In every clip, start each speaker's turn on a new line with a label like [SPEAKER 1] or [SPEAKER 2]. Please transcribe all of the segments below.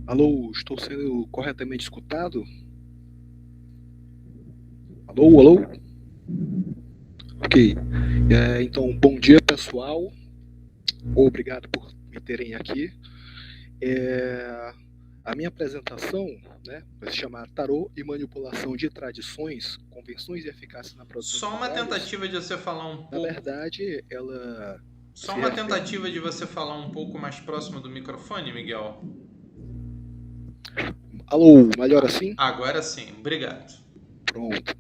[SPEAKER 1] Alô, estou sendo corretamente escutado? Alô, alô? Ok. Então, bom dia, pessoal. Obrigado por me terem aqui. É, a minha apresentação, né, vai se chamar Tarô e Manipulação de Tradições, Convenções e Eficácia na Produção de
[SPEAKER 2] Só uma
[SPEAKER 1] Baralhos.
[SPEAKER 2] tentativa de você falar um
[SPEAKER 1] Na
[SPEAKER 2] pouco.
[SPEAKER 1] verdade, ela
[SPEAKER 2] Só
[SPEAKER 1] se
[SPEAKER 2] uma
[SPEAKER 1] refere...
[SPEAKER 2] tentativa de você falar um pouco mais próximo do microfone, Miguel.
[SPEAKER 1] Alô, melhor assim?
[SPEAKER 2] Agora sim, obrigado.
[SPEAKER 1] Pronto.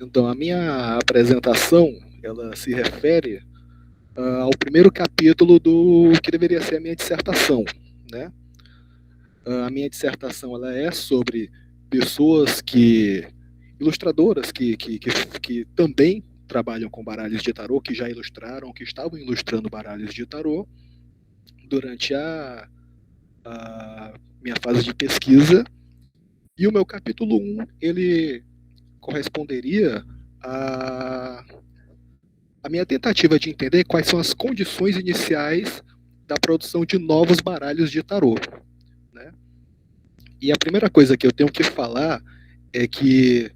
[SPEAKER 1] Então, a minha apresentação, ela se refere ao primeiro capítulo do que deveria ser a minha dissertação, né? A minha dissertação ela é sobre pessoas que ilustradoras que também trabalham com baralhos de tarô, que já ilustraram, que estavam ilustrando baralhos de tarô durante a minha fase de pesquisa. E o meu capítulo 1, ele corresponderia a, a minha tentativa de entender quais são as condições iniciais da produção de novos baralhos de tarô, né? E a primeira coisa que eu tenho que falar é que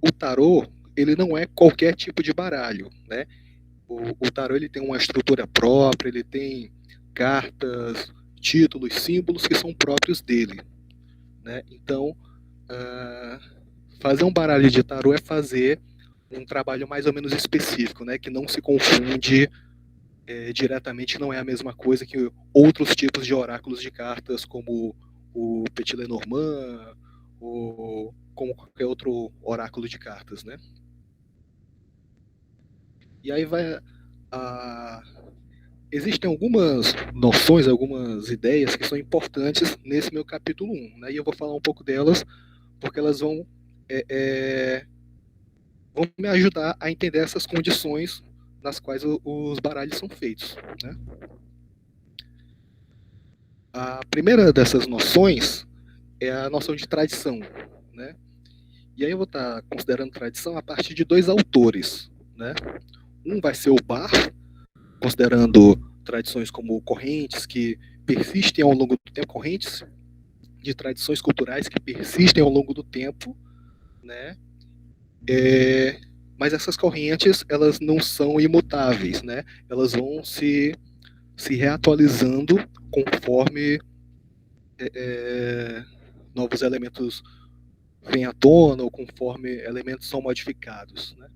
[SPEAKER 1] o tarô ele não é qualquer tipo de baralho, né? O tarô ele tem uma estrutura própria, ele tem cartas, títulos, símbolos que são próprios dele, né? Então, fazer um baralho de tarô é fazer um trabalho mais ou menos específico, né? Que não se confunde diretamente, não é a mesma coisa que outros tipos de oráculos de cartas, como o Petit Lenormand, ou como qualquer outro oráculo de cartas, né? E aí vai a... Existem algumas noções, algumas ideias que são importantes nesse meu capítulo 1, né? E eu vou falar um pouco delas, porque elas é, é, vão me ajudar a entender essas condições nas quais os baralhos são feitos, né? A primeira dessas noções é a noção de tradição, né? E aí eu vou estar considerando tradição a partir de dois autores, né? Um vai ser o Barr, considerando tradições como correntes que persistem ao longo do tempo, correntes de tradições culturais que persistem ao longo do tempo, né? Mas essas correntes elas não são imutáveis, né? Elas vão se reatualizando conforme é, novos elementos vêm à tona ou conforme elementos são modificados, né?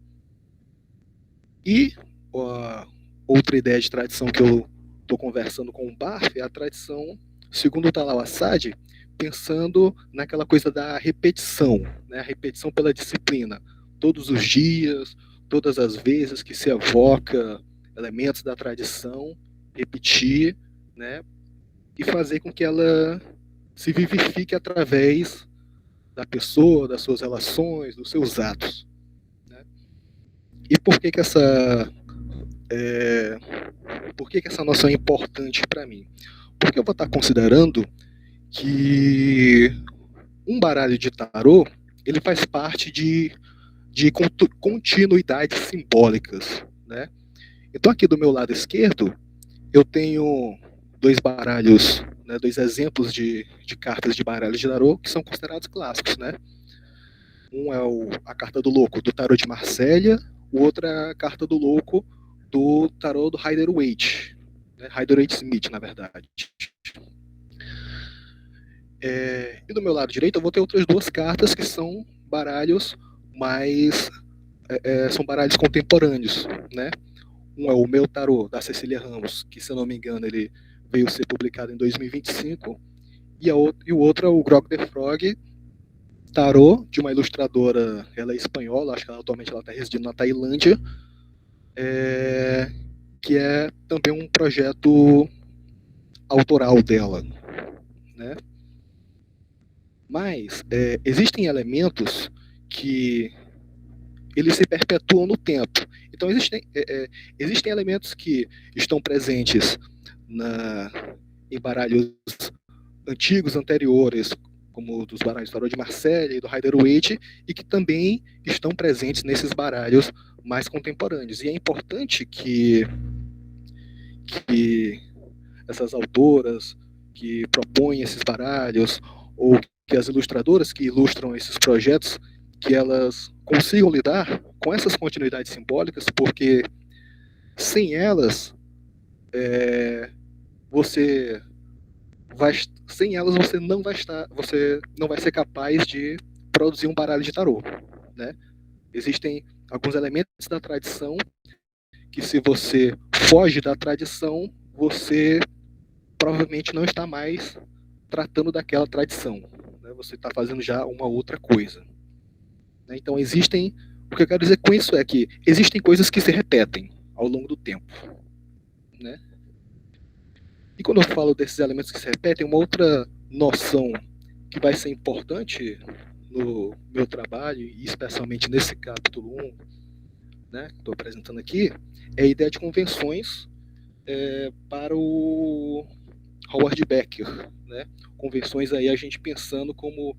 [SPEAKER 1] E a outra ideia de tradição que eu estou conversando com o Barf é a tradição, segundo o Talal Assad, pensando naquela coisa da repetição, né? A repetição pela disciplina. Todos os dias, todas as vezes que se evoca elementos da tradição, repetir, né? E fazer com que ela se vivifique através da pessoa, das suas relações, dos seus atos, né? E é, por que essa noção é importante para mim? Porque eu vou estar considerando que um baralho de tarô ele faz parte de continuidades simbólicas, né? Então aqui do meu lado esquerdo eu tenho dois baralhos, né, dois exemplos de cartas de baralho de tarô que são considerados clássicos, né? Um é a carta do louco do tarô de Marsella, o outro é a carta do louco do tarô do Rider-Waite, né? Rider-Waite-Smith, na verdade. E do meu lado direito eu vou ter outras duas cartas que são baralhos mais são baralhos contemporâneos, né? Um é o meu tarô da Cecília Ramos, que se eu não me engano ele veio ser publicado em 2025, e o outro é o Grog the Frog tarô de uma ilustradora, ela é espanhola, acho que atualmente ela está residindo na Tailândia, é, que é também um projeto autoral dela, né? Mas existem elementos que eles se perpetuam no tempo. Então existem elementos que estão presentes na, em baralhos antigos, anteriores, como dos baralhos do Tarot de Marselha e do Rider-Waite, e que também estão presentes nesses baralhos mais contemporâneos. E é importante que essas autoras que propõem esses baralhos, ou que as ilustradoras que ilustram esses projetos, que elas consigam lidar com essas continuidades simbólicas, porque sem elas, você sem elas você não vai ser capaz de produzir um baralho de tarô, né? Existem alguns elementos da tradição que, se você foge da tradição, você provavelmente não está mais tratando daquela tradição, né? Você está fazendo já uma outra coisa, né? Então o que eu quero dizer com isso é que existem coisas que se repetem ao longo do tempo, né? E quando eu falo desses elementos que se repetem, uma outra noção que vai ser importante no meu trabalho, e especialmente nesse capítulo 1, né, que estou apresentando aqui, é a ideia de convenções para o Howard Becker, né? Convenções aí a gente pensando como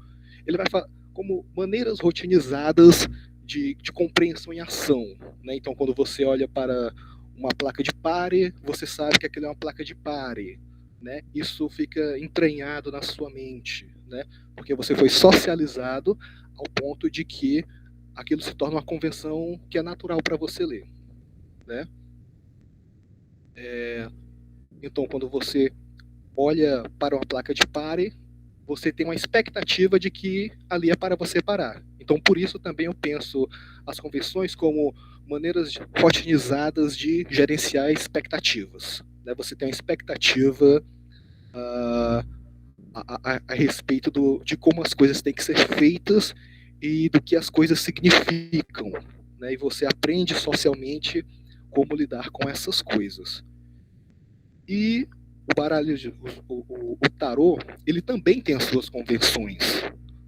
[SPEAKER 1] ele vai como maneiras rotinizadas de compreensão em ação, né? Então, quando você olha para uma placa de pare, você sabe que aquilo é uma placa de pare, né? Isso fica entranhado na sua mente, né? Porque você foi socializado ao ponto de que aquilo se torna uma convenção que é natural para você ler, né? Então, quando você olha para uma placa de pare, você tem uma expectativa de que ali é para você parar. Então, por isso também eu penso as convenções como maneiras rotinizadas de gerenciar expectativas, né? Você tem uma expectativa a respeito de como as coisas têm que ser feitas e do que as coisas significam, né? E você aprende socialmente como lidar com essas coisas. E o baralho, o tarô, ele também tem as suas convenções,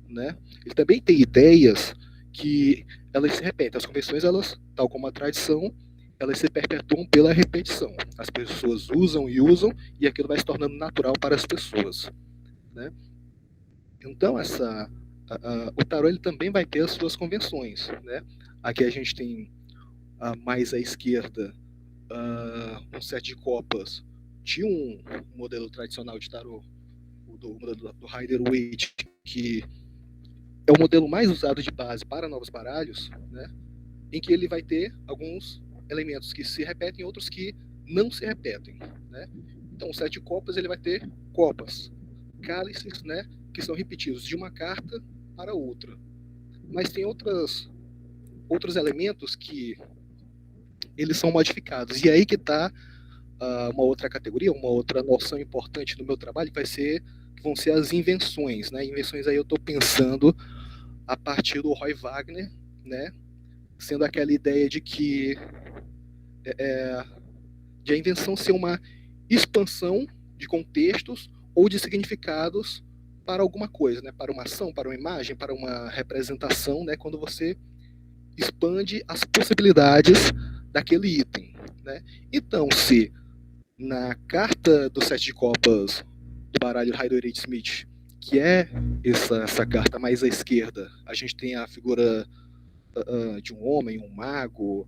[SPEAKER 1] né? Ele também tem ideias que elas se repetem. As convenções, elas, tal como a tradição, elas se perpetuam pela repetição. As pessoas usam e aquilo vai se tornando natural para as pessoas, né? Então, o tarô, ele também vai ter as suas convenções, né? Aqui a gente tem mais à esquerda um set de copas de um modelo tradicional de tarô, do modelo do Rider-Waite, que é o modelo mais usado de base para novos baralhos, né? Em que ele vai ter alguns elementos que se repetem e outros que não se repetem, né? Então, o set de copas, ele vai ter copas, cálices, né, que são repetidos de uma carta para outra. Mas tem outros elementos que eles são modificados. E aí que está uma outra categoria, uma outra noção importante no meu trabalho, que vão ser as invenções, né? Invenções aí eu estou pensando a partir do Roy Wagner, né? Sendo aquela ideia de que de a invenção ser uma expansão de contextos ou de significados para alguma coisa, né? Para uma ação, para uma imagem, para uma representação, né? Quando você expande as possibilidades daquele item, né? Então, se na carta do sete de copas do baralho Rider-Waite-Smith, que é essa carta mais à esquerda, a gente tem a figura de um homem, um mago,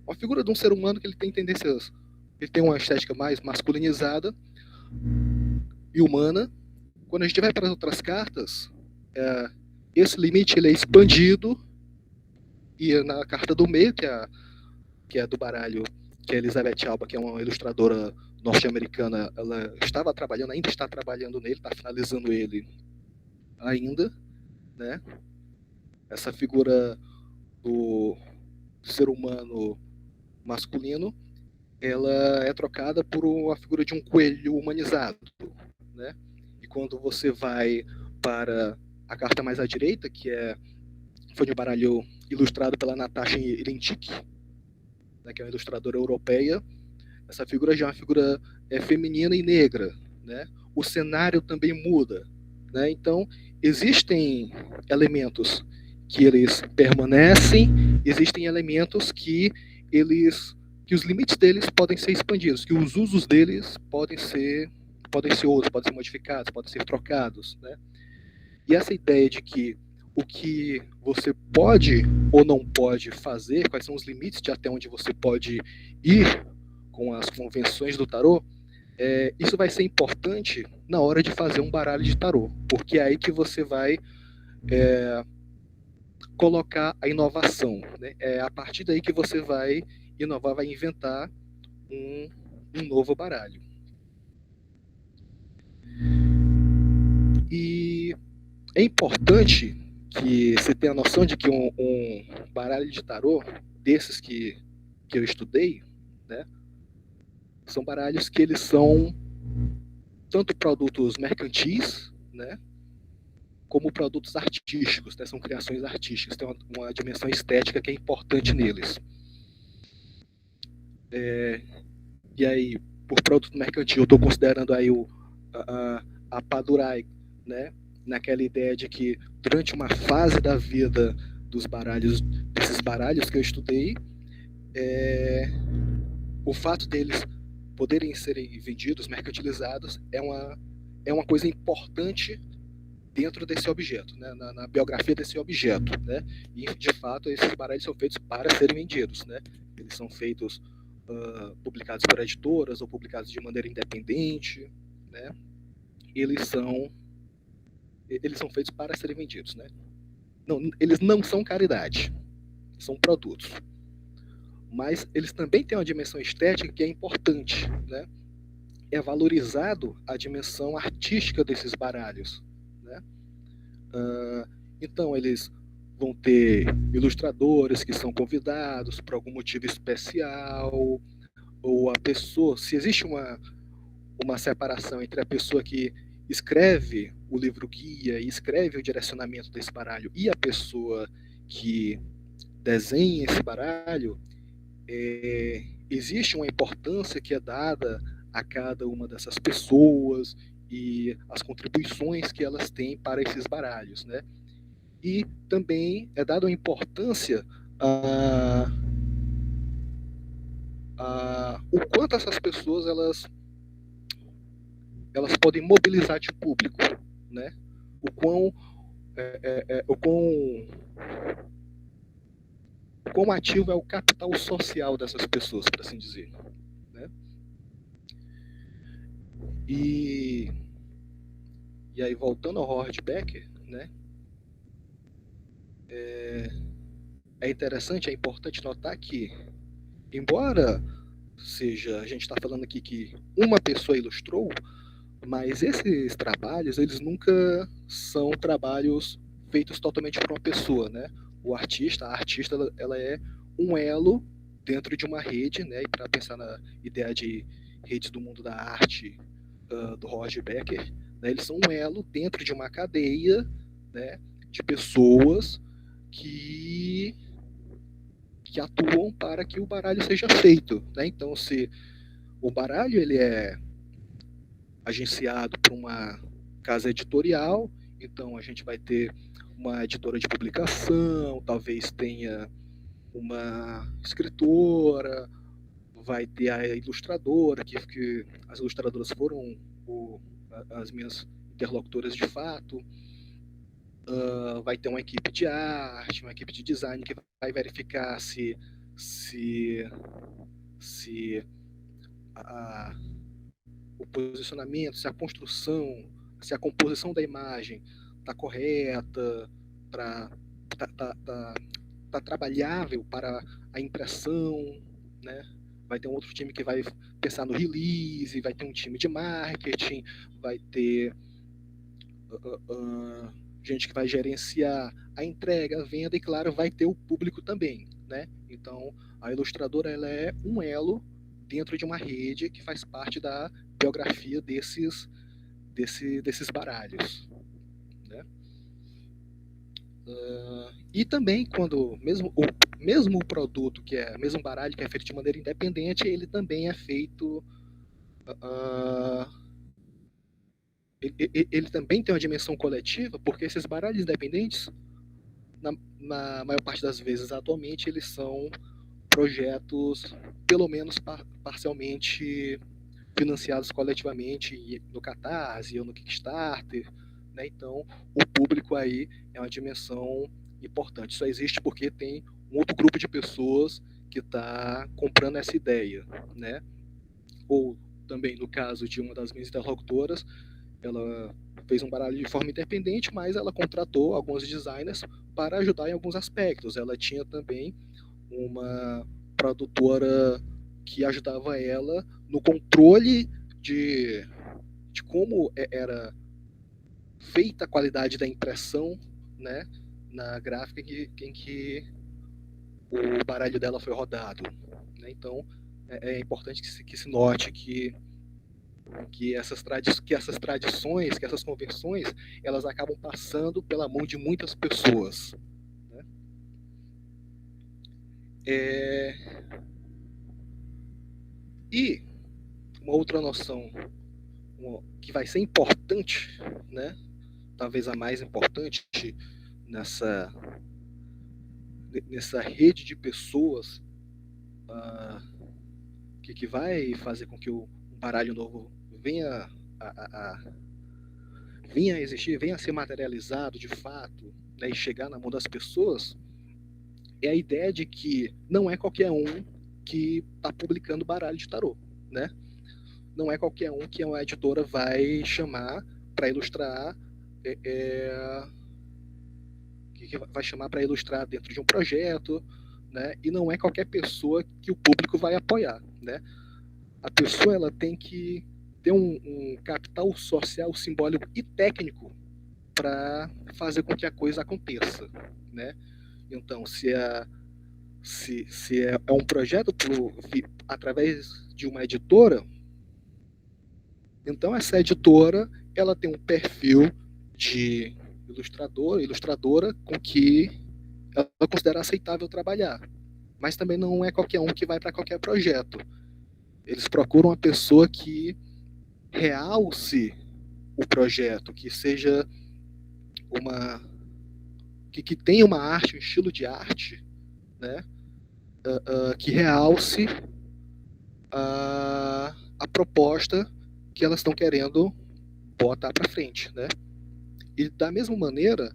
[SPEAKER 1] uma figura de um ser humano que ele tem tendências, ele tem uma estética mais masculinizada e humana. Quando a gente vai para as outras cartas, esse limite ele é expandido, e na carta do meio, que é do baralho, que é Elizabeth Alba, que é uma ilustradora norte-americana, ela ainda está trabalhando nele, está finalizando ele ainda, né? Essa figura do ser humano masculino, ela é trocada por uma figura de um coelho humanizado, né? E quando você vai para a carta mais à direita, que foi um baralho ilustrado pela Natasha Ilintic, né, que é uma ilustradora europeia, essa figura já é uma figura feminina e negra, né? O cenário também muda, né? Então, existem elementos que eles permanecem, existem elementos que os limites deles podem ser expandidos, que os usos deles podem ser outros, podem ser modificados, podem ser trocados, né? E essa ideia de que o que você pode ou não pode fazer, quais são os limites de até onde você pode ir com as convenções do tarô, isso vai ser importante na hora de fazer um baralho de tarô, porque é aí que você vai colocar a inovação, né? É a partir daí que você vai inovar, vai inventar um novo baralho. E é importante que você tenha a noção de que um baralho de tarô, desses que eu estudei, né, são baralhos que eles são tanto produtos mercantis, né, como produtos artísticos, né, são criações artísticas, tem uma dimensão estética que é importante neles. E aí, por produto mercantil, eu estou considerando aí a Padurai, né, naquela ideia de que durante uma fase da vida dos baralhos, desses baralhos que eu estudei, o fato deles poderem serem vendidos, mercantilizados, é uma coisa importante dentro desse objeto, né, na biografia desse objeto, né, e de fato esses baralhos são feitos para serem vendidos, né, eles são feitos publicados por editoras ou publicados de maneira independente, né, eles são feitos para serem vendidos, né, eles não são caridade, são produtos, mas eles também têm uma dimensão estética que é importante, né, é valorizado a dimensão artística desses baralhos, né? Então eles vão ter ilustradores que são convidados por algum motivo especial, ou a pessoa, se existe uma separação entre a pessoa que escreve o livro guia e escreve o direcionamento desse baralho e a pessoa que desenha esse baralho, existe uma importância que é dada a cada uma dessas pessoas e as contribuições que elas têm para esses baralhos, né? E também é dada uma importância o quanto essas pessoas elas podem mobilizar de público, né? O quão ativo é o capital social dessas pessoas, por assim dizer, né? E aí, voltando ao Howard Becker, né? É interessante, é importante notar que, embora a gente está falando aqui que uma pessoa ilustrou, mas esses trabalhos, eles nunca são trabalhos feitos totalmente por uma pessoa, né? A artista, ela é um elo dentro de uma rede, né? E para pensar na ideia de redes do mundo da arte do Roger Becker, né? Eles são um elo dentro de uma cadeia, né? De pessoas que atuam para que o baralho seja feito, né? Então, se o baralho ele é agenciado por uma casa editorial, então a gente vai ter uma editora de publicação, talvez tenha uma escritora, vai ter a ilustradora, que as ilustradoras foram as minhas interlocutoras de fato, vai ter uma equipe de arte, uma equipe de design que vai verificar se o posicionamento, se a construção, se a composição da imagem está correta, tá trabalhável para a impressão, né? Vai ter um outro time que vai pensar no release, vai ter um time de marketing, vai ter gente que vai gerenciar a entrega, a venda e, claro, vai ter o público também, né? Então, a ilustradora ela é um elo dentro de uma rede que faz parte da biografia desses baralhos, né? E também quando mesmo o produto mesmo baralho que é feito de maneira independente, ele também é feito ele também tem uma dimensão coletiva, porque esses baralhos independentes, na maior parte das vezes atualmente, eles são projetos, pelo menos parcialmente financiados coletivamente no Catarse ou no Kickstarter, né? Então, o público aí é uma dimensão importante. Só existe porque tem um outro grupo de pessoas que está comprando essa ideia, né? ou também no caso de uma das minhas interlocutoras, ela fez um baralho de forma independente, mas ela contratou alguns designers para ajudar em alguns aspectos. Ela tinha também uma produtora que ajudava ela no controle de como era feita a qualidade da impressão, né, na gráfica em que o baralho dela foi rodado. Né? Então, é importante que se note que essas tradições, que essas convenções, elas acabam passando pela mão de muitas pessoas. Né? E uma outra noção que vai ser importante, né? Talvez a mais importante nessa rede de pessoas que vai fazer com que o baralho novo venha a existir, venha a ser materializado de fato, né, e chegar na mão das pessoas, é a ideia de que não é qualquer um que está publicando baralho de tarô, né? Não é qualquer um que uma editora vai chamar para ilustrar, que vai chamar para ilustrar dentro de um projeto, né? E não é qualquer pessoa que o público vai apoiar, né? A pessoa ela tem que ter um capital social, simbólico e técnico para fazer com que a coisa aconteça, né? Então, se é um projeto através de uma editora, então essa editora ela tem um perfil de ilustradora com que ela considera aceitável trabalhar. Mas também não é qualquer um que vai para qualquer projeto. Eles procuram uma pessoa que realce o projeto, que seja que tenha uma arte, um estilo de arte, né, que realce a proposta que elas estão querendo botar para frente, né? E da mesma maneira,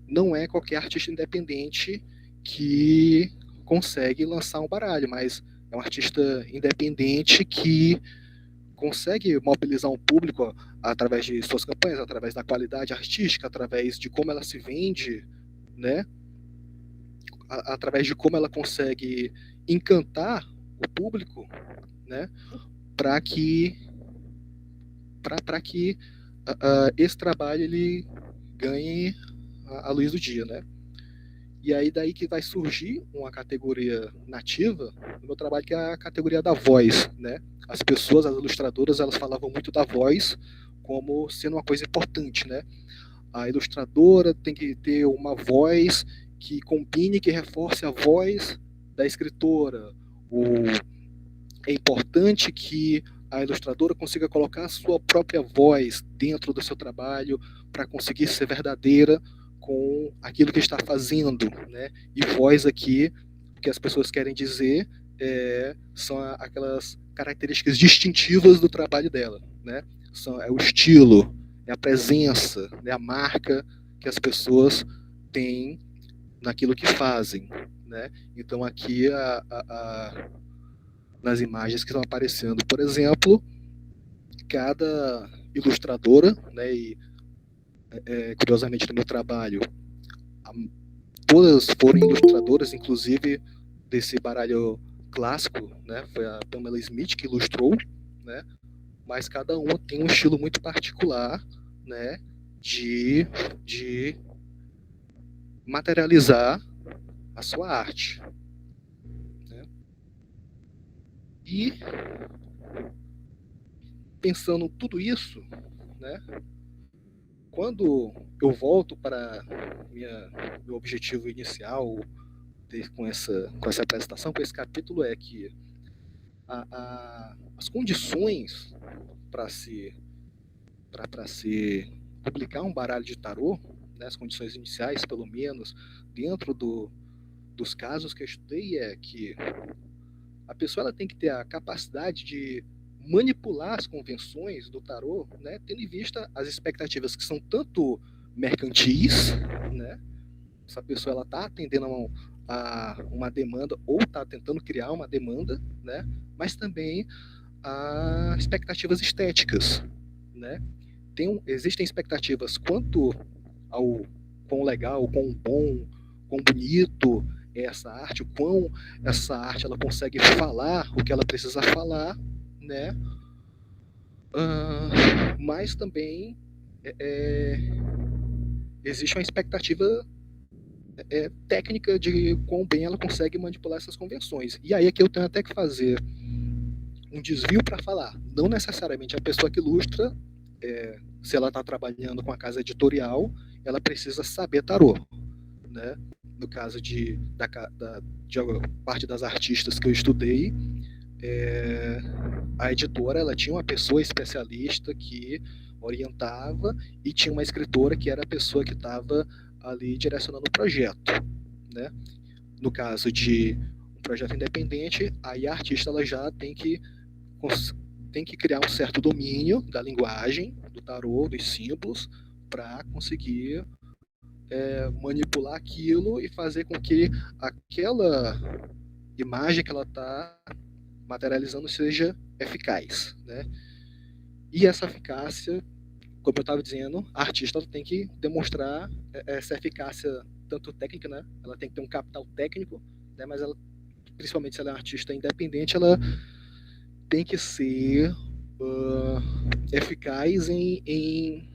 [SPEAKER 1] não é qualquer artista independente que consegue lançar um baralho, mas é um artista independente que consegue mobilizar um público através de suas campanhas, através da qualidade artística, através de como ela se vende, né? Através de como ela consegue encantar o público, né? Para que esse trabalho ele ganhe a luz do dia, né? E aí daí que vai surgir uma categoria nativa no meu trabalho, que é a categoria da voz, né? As pessoas, as ilustradoras, elas falavam muito da voz como sendo uma coisa importante, né? A ilustradora tem que ter uma voz que combine, que reforce a voz da escritora. É importante que a ilustradora consiga colocar a sua própria voz dentro do seu trabalho para conseguir ser verdadeira com aquilo que está fazendo, né? E voz aqui, o que as pessoas querem dizer são aquelas características distintivas do trabalho dela, né? É o estilo, é a presença, é a marca que as pessoas têm naquilo que fazem, né? Então aqui nas imagens que estão aparecendo, por exemplo, cada ilustradora, né, e curiosamente no meu trabalho, todas foram ilustradoras, inclusive desse baralho clássico, né, foi a Pamela Smith que ilustrou, né, mas cada uma tem um estilo muito particular, né, de materializar a sua arte. Né? E pensando tudo isso, né, quando eu volto para meu objetivo inicial com essa apresentação, com esse capítulo, é que as condições para se publicar um baralho de tarô, né, as condições iniciais, pelo menos, dentro dos casos que eu estudei, é que a pessoa ela tem que ter a capacidade de manipular as convenções do tarô, né, tendo em vista as expectativas que são tanto mercantis, né, essa pessoa ela está atendendo a uma demanda ou está tentando criar uma demanda, né, mas também a expectativas estéticas, né? Existem expectativas quanto ao quão legal, quão bom, quão bonito é essa arte, o quão essa arte ela consegue falar o que ela precisa falar, né? Mas também existe uma expectativa técnica de quão bem ela consegue manipular essas convenções. E aí é que eu tenho até que fazer um desvio para falar. Não necessariamente a pessoa que ilustra, se ela está trabalhando com a casa editorial, ela precisa saber tarô, né? No caso de parte das artistas que eu estudei, a editora ela tinha uma pessoa especialista que orientava e tinha uma escritora que era a pessoa que estava ali direcionando o projeto, né? No caso de um projeto independente, aí a artista ela já tem que criar um certo domínio da linguagem, do tarô, dos símbolos, para conseguir manipular aquilo e fazer com que aquela imagem que ela está materializando seja eficaz, né? E essa eficácia, como eu estava dizendo, a artista tem que demonstrar essa eficácia tanto técnica, né? Ela tem que ter um capital técnico, né? Mas ela, principalmente se ela é uma artista independente, ela tem que ser eficaz em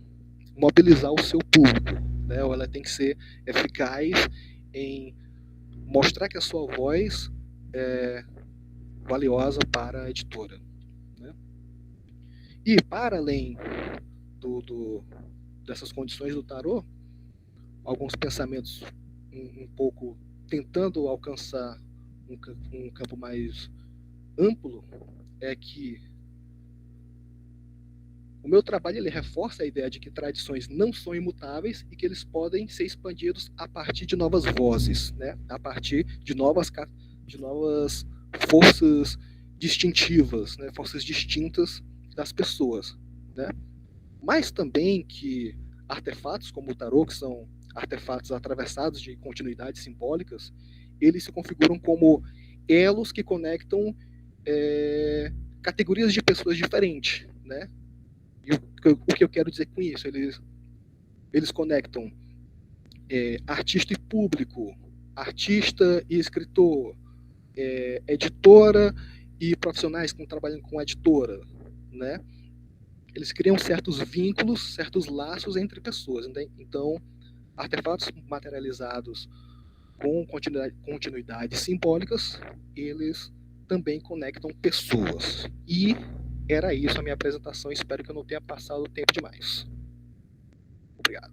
[SPEAKER 1] mobilizar o seu público, né? Ou ela tem que ser eficaz em mostrar que a sua voz é valiosa para a editora, né? E para além dessas condições do tarô, alguns pensamentos um pouco tentando alcançar um campo mais amplo é que o meu trabalho ele reforça a ideia de que tradições não são imutáveis e que eles podem ser expandidos a partir de novas vozes, né? A partir de novas forças distintivas, né? Forças distintas das pessoas, né? Mas também que artefatos como o tarô, que são artefatos atravessados de continuidades simbólicas, eles se configuram como elos que conectam categorias de pessoas diferentes, né? E o que eu quero dizer com isso? Eles conectam artista e público, artista e escritor, editora e profissionais que trabalham com editora, né? Eles criam certos vínculos, certos laços entre pessoas. Né? Então, artefatos materializados com continuidades simbólicas, eles também conectam pessoas. E era isso a minha apresentação. Espero que eu não tenha passado tempo demais. Obrigado.